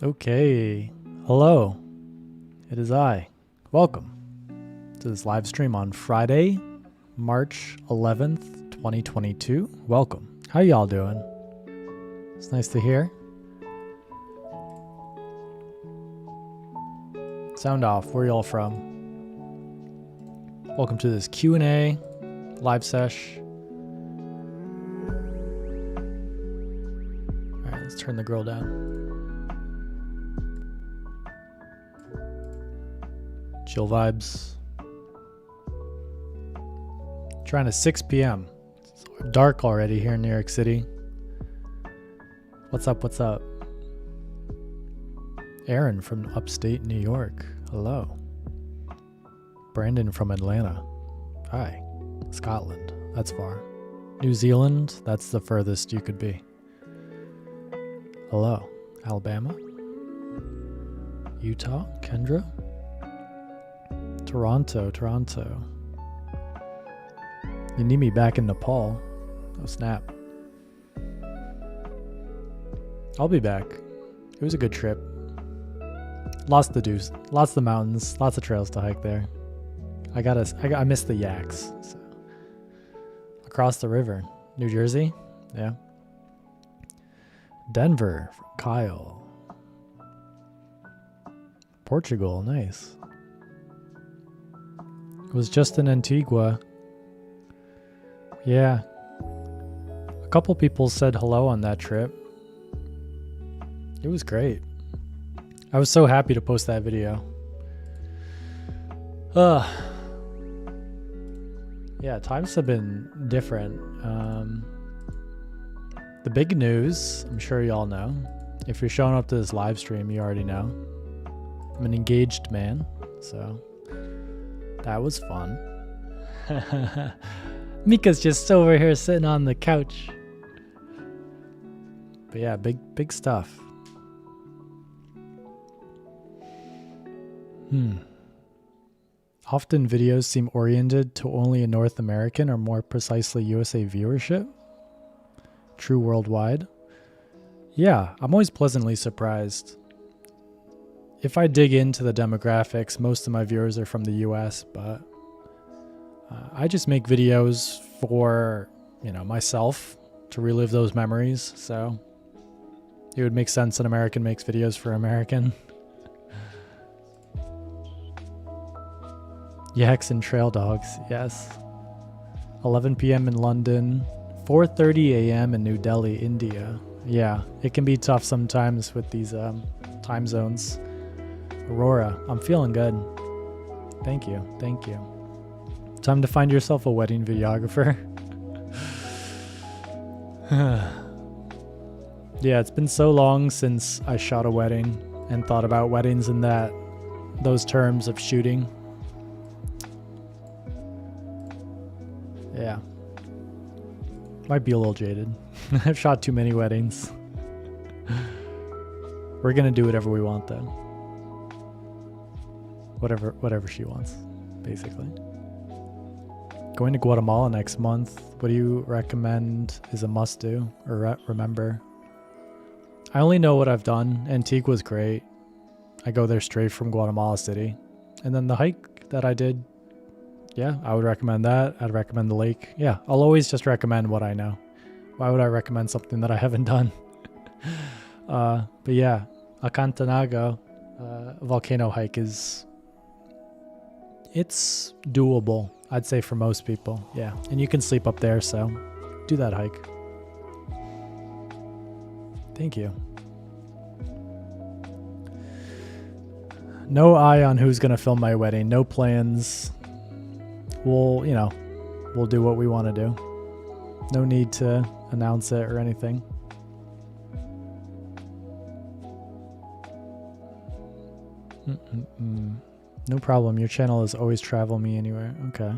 Okay, hello, it is I. Welcome to this live stream on Friday, March 11th, 2022. Welcome. How y'all doing? It's nice to hear. Sound off, where y'all from? Welcome to this Q&A live sesh. All right, let's turn the grill down. Chill vibes. Trying to 6 p.m. It's dark already here in New York City. What's up? What's up? Aaron from upstate New York. Hello. Brandon from Atlanta. Hi. Scotland. That's far. New Zealand. That's the furthest you could be. Hello. Alabama. Utah. Kendra. Toronto. You need me back in Nepal. Oh, snap. I'll be back. It was a good trip. Lots to do. Lots of mountains. Lots of trails to hike there. I missed the yaks. So. Across the river. New Jersey? Yeah. Denver. From Kyle. Portugal. Nice. It was just in Antigua. Yeah. A couple people said hello on that trip. It was great. I was so happy to post that video. Yeah, times have been different. The big news, I'm sure y'all know. If you're showing up to this live stream, you already know. I'm an engaged man, so that was fun. Mika's just over here sitting on the couch. But yeah, big stuff. Often videos seem oriented to only a North American or more precisely USA viewership. True worldwide. Yeah, I'm always pleasantly surprised. If I dig into the demographics, most of my viewers are from the US, but I just make videos for, myself to relive those memories. So it would make sense an American makes videos for American. Yaks and trail dogs, yes. 11 p.m. in London, 4:30 a.m. in New Delhi, India. Yeah, it can be tough sometimes with these time zones. Aurora, I'm feeling good. Thank you. Time to find yourself a wedding videographer. Yeah, it's been so long since I shot a wedding and thought about weddings in those terms of shooting. Yeah. Might be a little jaded. I've shot too many weddings. We're gonna do whatever we want though. Whatever she wants, basically. Going to Guatemala next month. What do you recommend is a must-do or remember? I only know what I've done. Antigua's great. I go there straight from Guatemala City. And then the hike that I did, yeah, I would recommend that. I'd recommend the lake. Yeah, I'll always just recommend what I know. Why would I recommend something that I haven't done? But yeah, Acantanago volcano hike it's doable, I'd say, for most people. Yeah, and you can sleep up there, so do that hike. Thank you. No eye on who's gonna film my wedding. No plans. We'll do what we want to do. No need to announce it or anything. No problem. Your channel is always travel me anywhere. Okay.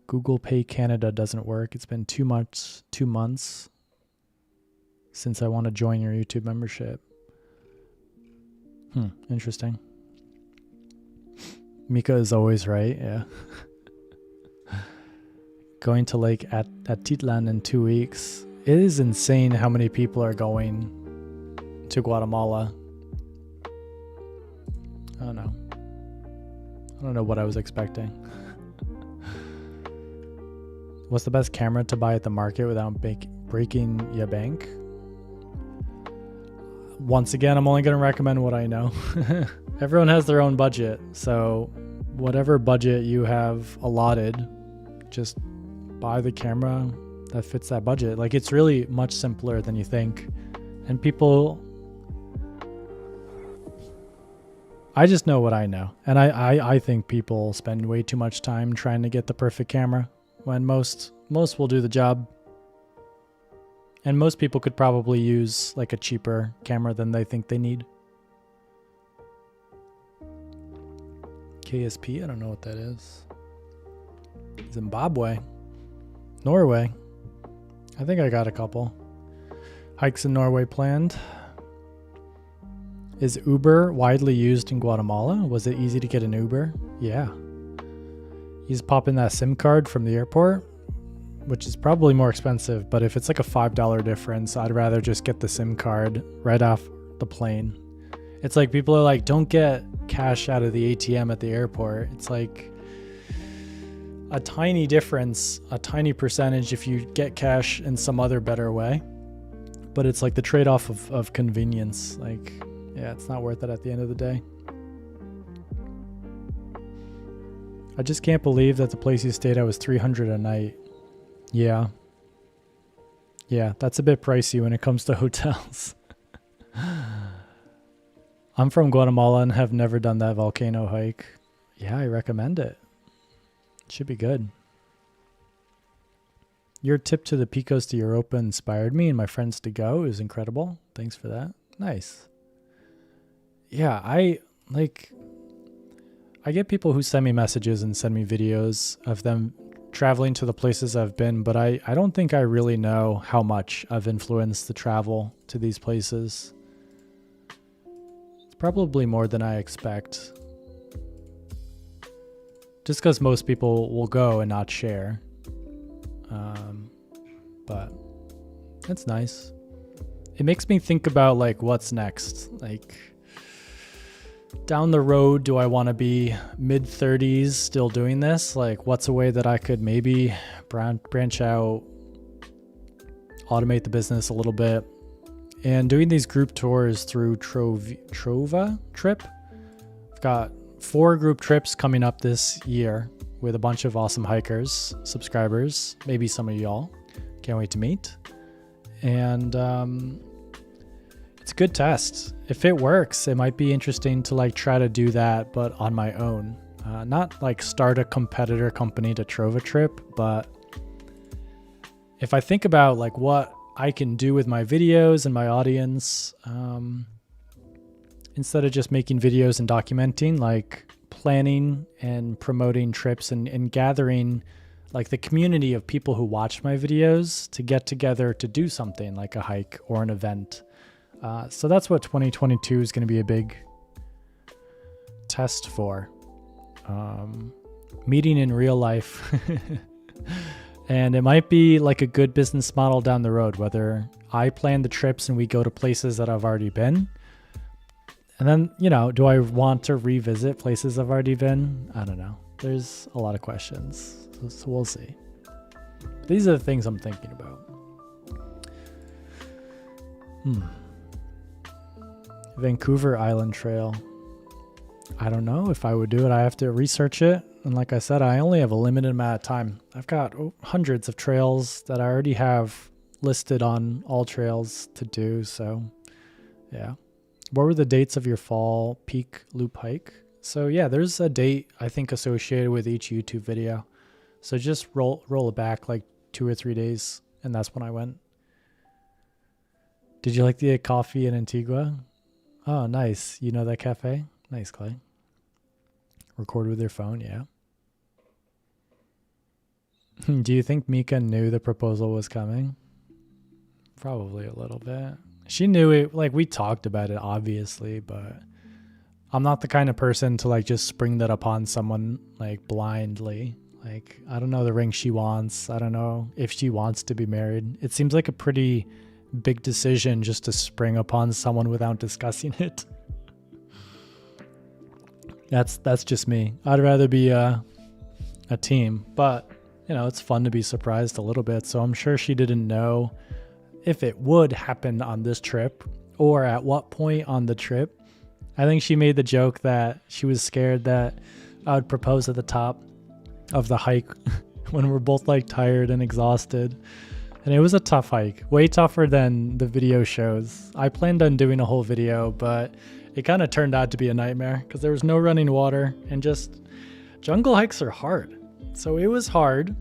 Google Pay Canada doesn't work. It's been 2 months since I want to join your YouTube membership. Interesting. Mika is always right, yeah. going to Lake Atitlan in 2 weeks. It is insane how many people are going to Guatemala. I don't know. I don't know what I was expecting. What's the best camera to buy at the market without breaking your bank? Once again, I'm only going to recommend what I know. Everyone has their own budget, so whatever budget you have allotted, just buy the camera that fits that budget. Like, it's really much simpler than you think. And people, I just know what I know. And I think people spend way too much time trying to get the perfect camera when most will do the job. And most people could probably use like a cheaper camera than they think they need. KSP, I don't know what that is. Zimbabwe. Norway. I think I got a couple. Hikes in Norway planned. Is Uber widely used in Guatemala? Was it easy to get an Uber? Yeah. You just pop in that SIM card from the airport, which is probably more expensive, but if it's like a $5 difference, I'd rather just get the SIM card right off the plane. It's like people are like, don't get cash out of the ATM at the airport. It's like a tiny difference, a tiny percentage if you get cash in some other better way. But it's like the trade-off of convenience. Like, yeah, it's not worth it at the end of the day. I just can't believe that the place you stayed at was $300 a night. Yeah. Yeah, that's a bit pricey when it comes to hotels. I'm from Guatemala and have never done that volcano hike. Yeah, I recommend it. It should be good. Your tip to the Picos de Europa inspired me and my friends to go. It was incredible. Thanks for that. Nice. Yeah, I get people who send me messages and send me videos of them traveling to the places I've been, but I don't think I really know how much I've influenced the travel to these places. It's probably more than I expect. Just because most people will go and not share. But it's nice. It makes me think about like what's next. Like, down the road, do I want to be mid-30s still doing this? Like, what's a way that I could maybe branch out, automate the business a little bit? And doing these group tours through Trova Trip. I've got 4 group trips coming up this year with a bunch of awesome hikers, subscribers, maybe some of y'all. Can't wait to meet. And it's a good test. If it works, it might be interesting to like try to do that, but on my own. Not like start a competitor company to Trova Trip, but if I think about like what I can do with my videos and my audience, instead of just making videos and documenting, like planning and promoting trips and gathering like the community of people who watch my videos to get together to do something like a hike or an event. So that's what 2022 is going to be a big test for. Meeting in real life. And it might be like a good business model down the road, whether I plan the trips and we go to places that I've already been. And then, you know, do I want to revisit places I've already been? I don't know. There's a lot of questions. So we'll see. These are the things I'm thinking about. Vancouver Island Trail. I don't know if I would do it. I have to research it. And like I said, I only have a limited amount of time. I've got hundreds of trails that I already have listed on All Trails to do. So yeah. What were the dates of your fall peak loop hike? So yeah, there's a date I think associated with each YouTube video. So just roll it back like 2 or 3 days. And that's when I went. Did you like the coffee in Antigua? Oh, nice. You know that cafe? Nice, Clay. Record with your phone, yeah. Do you think Mika knew the proposal was coming? Probably a little bit. She knew it, like we talked about it, obviously, but I'm not the kind of person to like just spring that upon someone like blindly. Like, I don't know the ring she wants. I don't know if she wants to be married. It seems like a pretty big decision just to spring upon someone without discussing it. That's just me. I'd rather be a team, but you know, it's fun to be surprised a little bit. So I'm sure she didn't know if it would happen on this trip or at what point on the trip. I think she made the joke that she was scared that I would propose at the top of the hike when we're both like tired and exhausted. And it was a tough hike, way tougher than the video shows. I planned on doing a whole video, but it kind of turned out to be a nightmare because there was no running water and just jungle hikes are hard. So it was hard,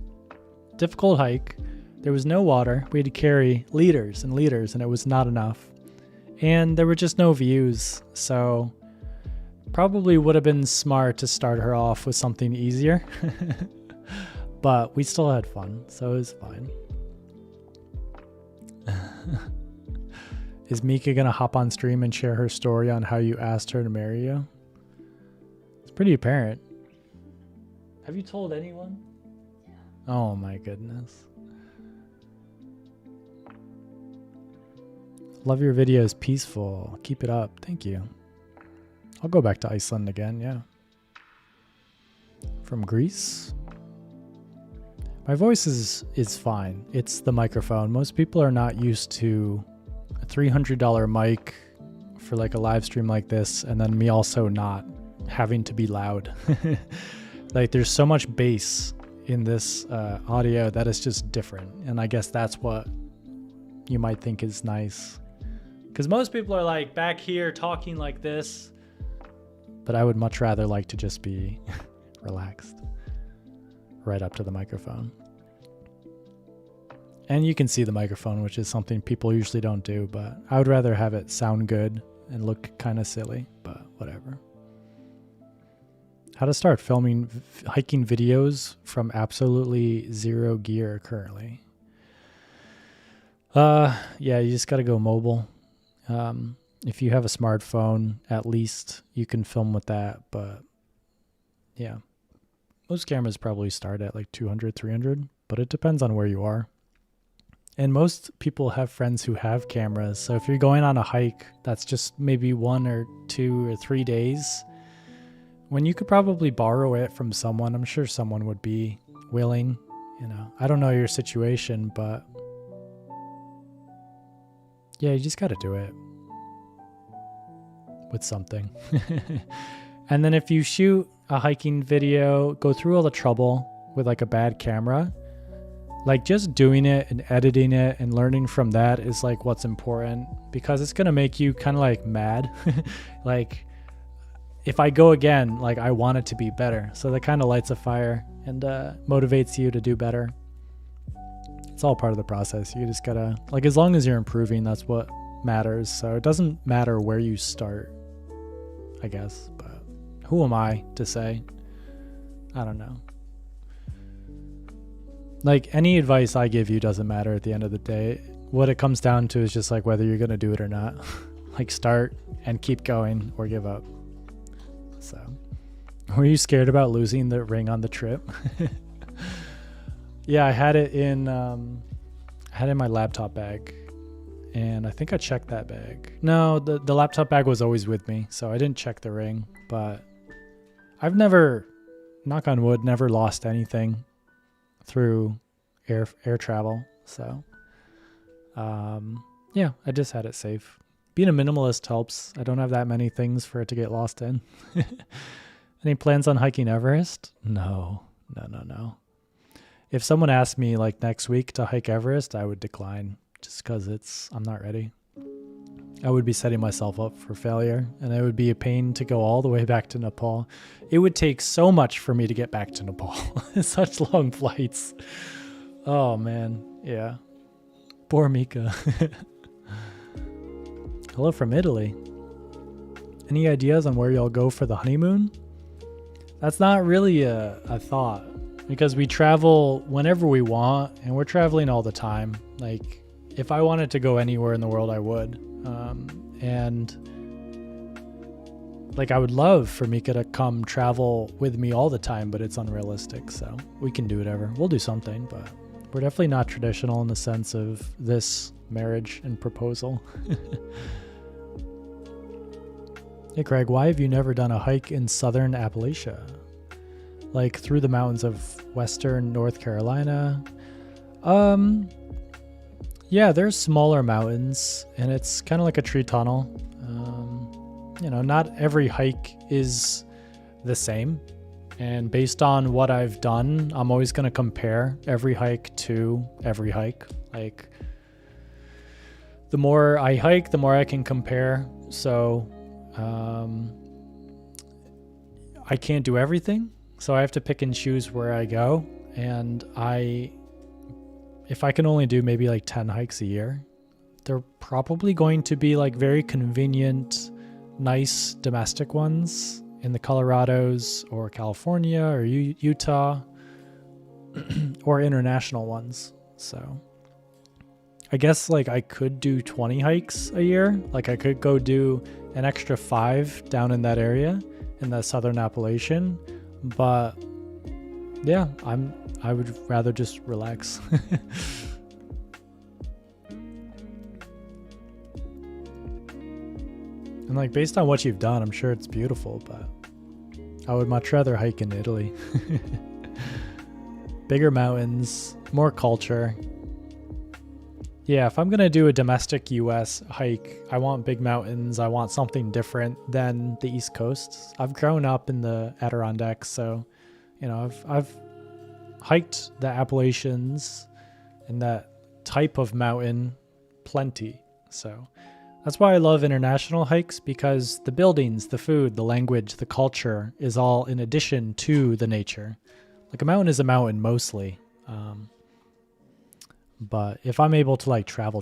difficult hike. There was no water. We had to carry liters and liters and it was not enough. And there were just no views. So probably would have been smart to start her off with something easier. But we still had fun, so it was fine. Is Mika gonna hop on stream and share her story on how you asked her to marry you? It's pretty apparent. Have you told anyone? Yeah. Oh my goodness. Love your videos, peaceful. Keep it up. Thank you. I'll go back to Iceland again, yeah. From Greece. My voice is fine. It's the microphone. Most people are not used to a $300 mic for like a live stream like this, and then me also not having to be loud. Like there's so much bass in this audio that is just different, and I guess that's what you might think is nice. Because most people are like back here talking like this, but I would much rather like to just be relaxed right up to the microphone. And you can see the microphone, which is something people usually don't do, but I would rather have it sound good and look kind of silly, but whatever. How to start filming hiking videos from absolutely zero gear currently. Yeah, you just got to go mobile. If you have a smartphone, at least you can film with that, but yeah. Most cameras probably start at like 200, 300, but it depends on where you are. And most people have friends who have cameras. So if you're going on a hike, that's just maybe 1 or 2 or 3 days, when you could probably borrow it from someone. I'm sure someone would be willing, you know. I don't know your situation, but yeah, you just got to do it with something. And then if you shoot a hiking video, go through all the trouble with like a bad camera, like just doing it and editing it and learning from that is like what's important, because it's going to make you kind of like mad. Like if I go again, like I want it to be better. So that kind of lights a fire and motivates you to do better. It's all part of the process. You just gotta, like, as long as you're improving, that's what matters. So it doesn't matter where you start, I guess, but who am I to say? I don't know. Like any advice I give you doesn't matter at the end of the day. What it comes down to is just like whether you're going to do it or not. Like start and keep going or give up. So, were you scared about losing the ring on the trip? Yeah, I had it in my laptop bag, and I think I checked that bag. No, the laptop bag was always with me, so I didn't check the ring, but I've never, knock on wood, never lost anything through air travel. So, yeah, I just had it safe. Being a minimalist helps. I don't have that many things for it to get lost in. Any plans on hiking Everest? No. If someone asked me like next week to hike Everest, I would decline just because I'm not ready. I would be setting myself up for failure, and it would be a pain to go all the way back to Nepal. It would take so much for me to get back to Nepal. Such long flights. Oh man, yeah. Poor Mika. Hello from Italy. Any ideas on where y'all go for the honeymoon? That's not really a thought, because we travel whenever we want, and we're traveling all the time. Like, if I wanted to go anywhere in the world, I would. And like I would love for Mika to come travel with me all the time, but it's unrealistic. So we can do whatever. We'll do something, but we're definitely not traditional in the sense of this marriage and proposal. Hey Kraig, why have you never done a hike in southern Appalachia? Like through the mountains of western North Carolina? Yeah, there's smaller mountains and it's kind of like a tree tunnel. You know, not every hike is the same. And based on what I've done, I'm always going to compare every hike to every hike. Like the more I hike, the more I can compare. So I can't do everything. So I have to pick and choose where I go. And if I can only do maybe like 10 hikes a year, they're probably going to be like very convenient, nice domestic ones in the Colorados or California or Utah or international ones. So I guess like I could do 20 hikes a year. Like I could go do an extra 5 down in that area in the southern Appalachian, but yeah, I would rather just relax. And like based on what you've done, I'm sure it's beautiful, but I would much rather hike in Italy. Bigger mountains, more culture. Yeah, if I'm going to do a domestic US hike, I want big mountains. I want something different than the East Coast. I've grown up in the Adirondacks, so you know, I've hiked the Appalachians and that type of mountain plenty. So that's why I love international hikes, because the buildings, the food, the language, the culture is all in addition to the nature. Like a mountain is a mountain mostly. But if I'm able to like travel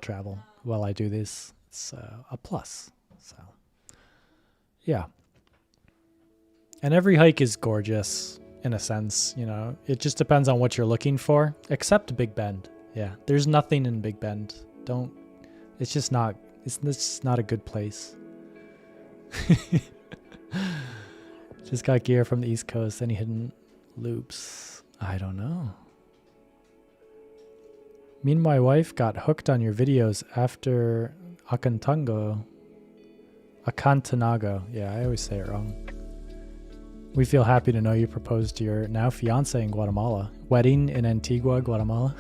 while I do this, it's a plus. So yeah. And every hike is gorgeous in a sense, you know, it just depends on what you're looking for, except Big Bend. Yeah. There's nothing in Big Bend. It's just not a good place. Just got gear from the East Coast. Any hidden loops? I don't know. Me and my wife got hooked on your videos after Acantanago. Yeah, I always say it wrong. We feel happy to know you proposed to your now fiance in Guatemala. Wedding in Antigua, Guatemala.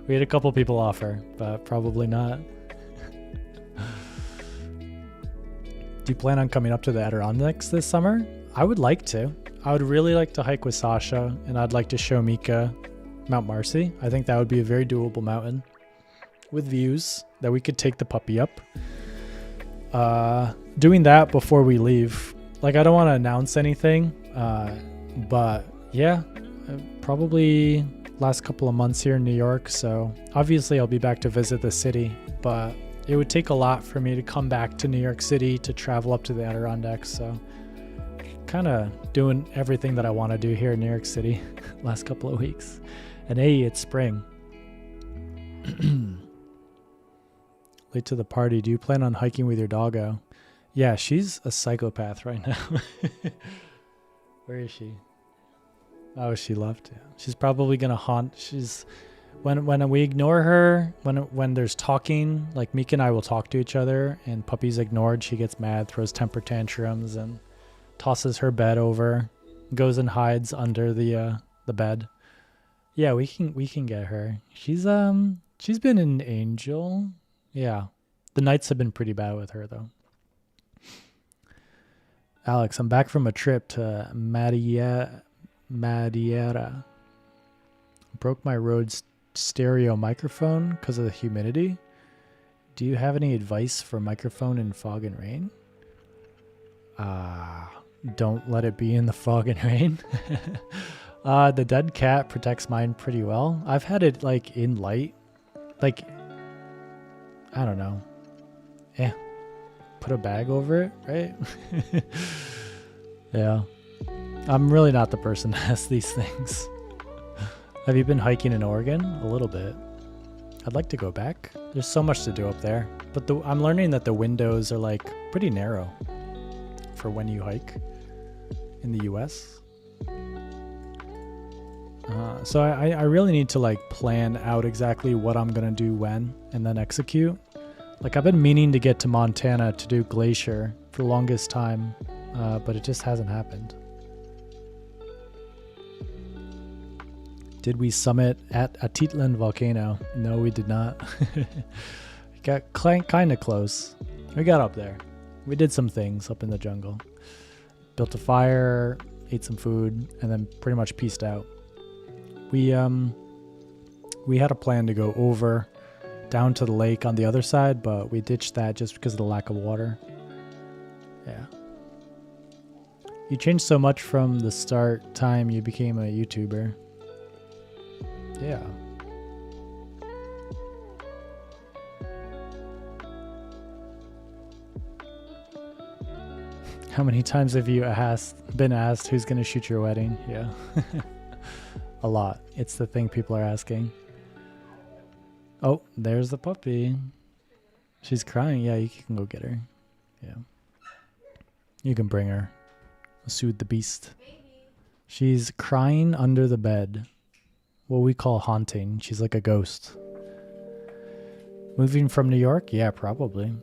We had a couple people offer, but probably not. Do you plan on coming up to the Adirondacks this summer? I would like to. I would really like to hike with Sasha, and I'd like to show Mika Mount Marcy. I think that would be a very doable mountain with views that we could take the puppy up. Doing that before we leave. Like, I don't want to announce anything, but yeah, probably last couple of months here in New York. So obviously I'll be back to visit the city, but it would take a lot for me to come back to New York City to travel up to the Adirondacks. So kind of doing everything that I want to do here in New York City last couple of weeks. And hey, it's spring. Late to the party. Do you plan on hiking with your doggo? Yeah, she's a psychopath right now. Where is she? Oh, she left. Yeah. She's probably gonna haunt. When we ignore her, when there's talking, like Mika and I will talk to each other, and puppy's ignored, she gets mad, throws temper tantrums, and tosses her bed over, goes and hides under the bed. Yeah, we can get her. She's been an angel. Yeah, the nights have been pretty bad with her though. Alex, I'm back from a trip to Madeira. Broke my Rode stereo microphone because of the humidity. Do you have any advice for microphone in fog and rain? Don't let it be in the fog and rain. The dead cat protects mine pretty well. I've had it like in light. Like, I don't know. Put a bag over it, right? Yeah. I'm really not the person to ask these things. Have you been hiking in Oregon? A little bit. I'd like to go back. There's so much to do up there. But I'm learning that the windows are like pretty narrow for when you hike in the US. So I really need to like plan out exactly what I'm gonna do when and then execute. Like I've been meaning to get to Montana to do Glacier for the longest time, but it just hasn't happened. Did we summit at Atitlan volcano? No, we did not. Got kind of close. We got up there. We did some things up in the jungle. Built a fire, ate some food, and then pretty much peaced out. We had a plan to go over down to the lake on the other side, but we ditched that just because of the lack of water. Yeah. You changed so much from the start time you became a YouTuber. Yeah. How many times have you been asked who's going to shoot your wedding? Yeah. A lot. It's the thing people are asking. Oh, there's the puppy. She's crying. Yeah, you can go get her. Yeah. You can bring her. Soothe the beast. She's crying under the bed. What we call haunting. She's like a ghost. Moving from New York? Yeah, probably.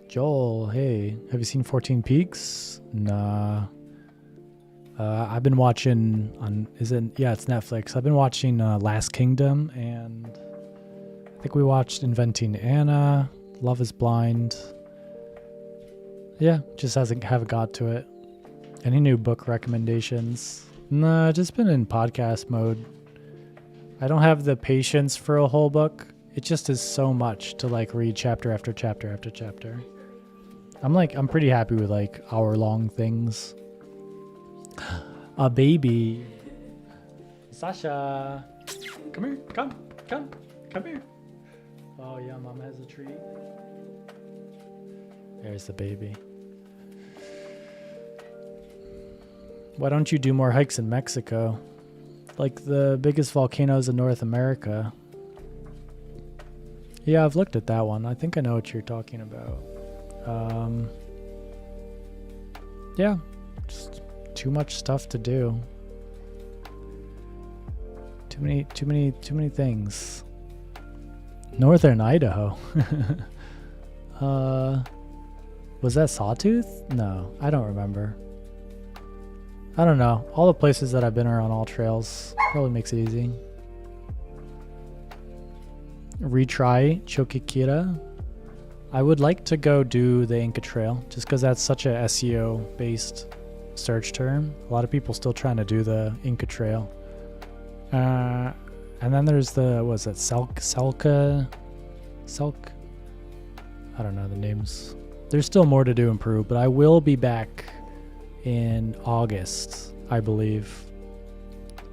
Joel, hey, have you seen 14 Peaks? Nah. I've been watching it's Netflix. I've been watching Last Kingdom, and I think we watched Inventing Anna, Love is Blind. Yeah, just haven't got to it. Any new book recommendations? Nah, just been in podcast mode. I don't have the patience for a whole book. It just is so much to like read chapter after chapter after chapter. I'm pretty happy with like hour-long things. A baby. Sasha. Come here. Come here. Oh yeah, mom has a treat. There's the baby. Why don't you do more hikes in Mexico? Like the biggest volcanoes in North America. Yeah, I've looked at that one. I think I know what you're talking about. Yeah, just too much stuff to do. Too many things. Northern Idaho. Was that Sawtooth? No, I don't remember. I don't know. All the places that I've been are on all trails. Probably makes it easy. Retry Choqquequirá. I would like to go do the Inca Trail just because that's such a SEO based search term. A lot of people still trying to do the Inca Trail. And then there's the, what's that, Selk? I don't know the names. There's still more to do in Peru, but I will be back in August, I believe,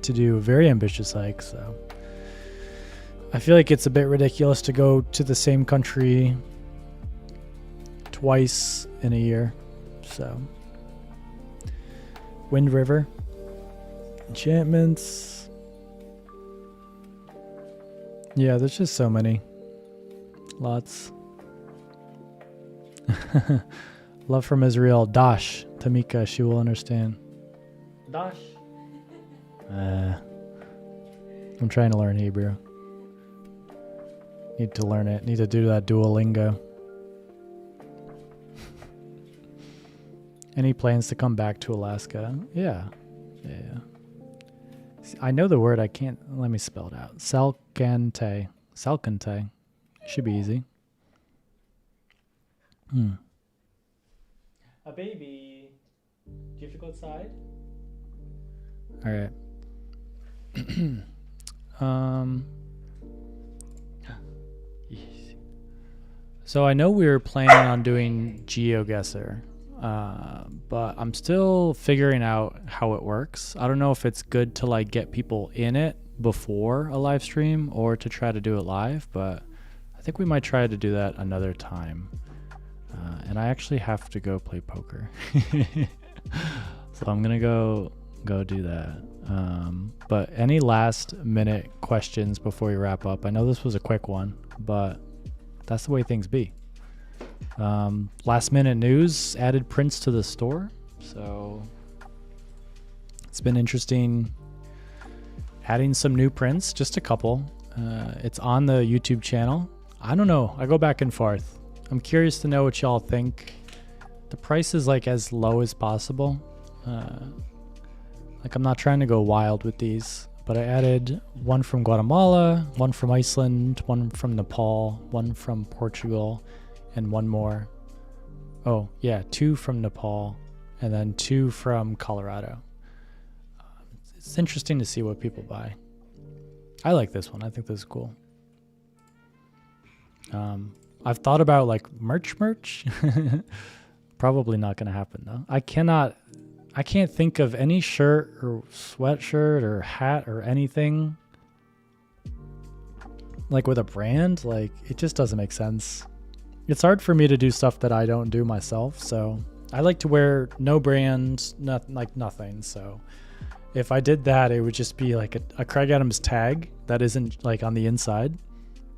to do a very ambitious hike. So I feel like it's a bit ridiculous to go to the same country twice in a year. So Wind River, enchantments. Yeah, there's just so many. Lots. Love from Israel. Dash. Tamika, she will understand. Dash. I'm trying to learn Hebrew. Need to learn it. Need to do that Duolingo. Any plans to come back to Alaska? Yeah. I know the word. I can't. Let me spell it out. Salkantay. Salkantay. Should be easy. A baby. Do you have to go outside? All right. So I know we were planning on doing GeoGuessr, but I'm still figuring out how it works. I don't know if it's good to like get people in it before a live stream or to try to do it live, but I think we might try to do that another time. And I actually have to go play poker. So I'm gonna go do that. But any last minute questions before we wrap up? I know this was a quick one, but that's the way things be. Last minute news added prints to the store. So it's been interesting adding some new prints, just a couple. It's on the YouTube channel. I don't know. I go back and forth. I'm curious to know what y'all think. The price is like as low as possible. Like I'm not trying to go wild with these, but I added one from Guatemala, one from Iceland, one from Nepal, one from Portugal, and one more. Oh yeah, 2 from Nepal, and then 2 from Colorado. It's interesting to see what people buy. I like this one. I think this is cool. I've thought about like merch. Probably not going to happen though. I can't think of any shirt or sweatshirt or hat or anything like with a brand. Like it just doesn't make sense. It's hard for me to do stuff that I don't do myself. So I like to wear no brand, nothing. So if I did that, it would just be like a Kraig Adams tag that isn't like on the inside.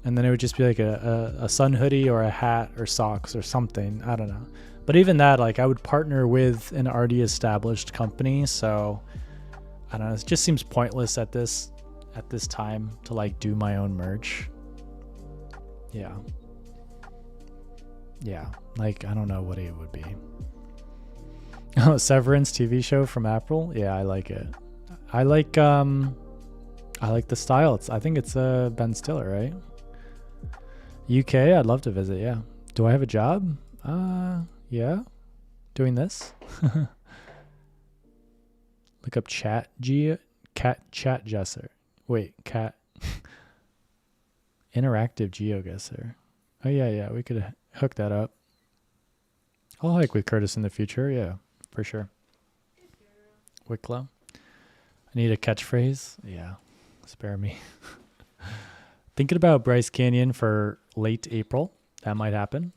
And then it would just be like a sun hoodie or a hat or socks or something. I don't know. But even that, like I would partner with an already established company. So I don't know. It just seems pointless at this time to like do my own merch. Yeah. Yeah. Like, I don't know what it would be. Oh, Severance TV show from April. Yeah, I like it. I like the style. I think it's Ben Stiller, right? UK, I'd love to visit, yeah. Do I have a job? Yeah. Doing this. Look up chat GeoGuessr. Wait, cat interactive GeoGuessr. Oh yeah, we could hook that up. I'll hike with Curtis in the future, yeah, for sure. Wicklow. I need a catchphrase. Yeah, spare me. Thinking about Bryce Canyon for late April. That might happen.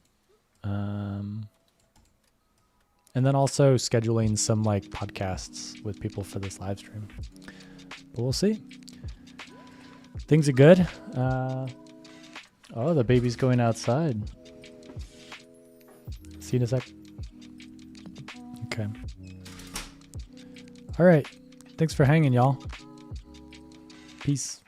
And then also scheduling some like podcasts with people for this live stream. But we'll see. Things are good. Oh, the baby's going outside. See you in a sec. Okay. All right. Thanks for hanging, y'all. Peace.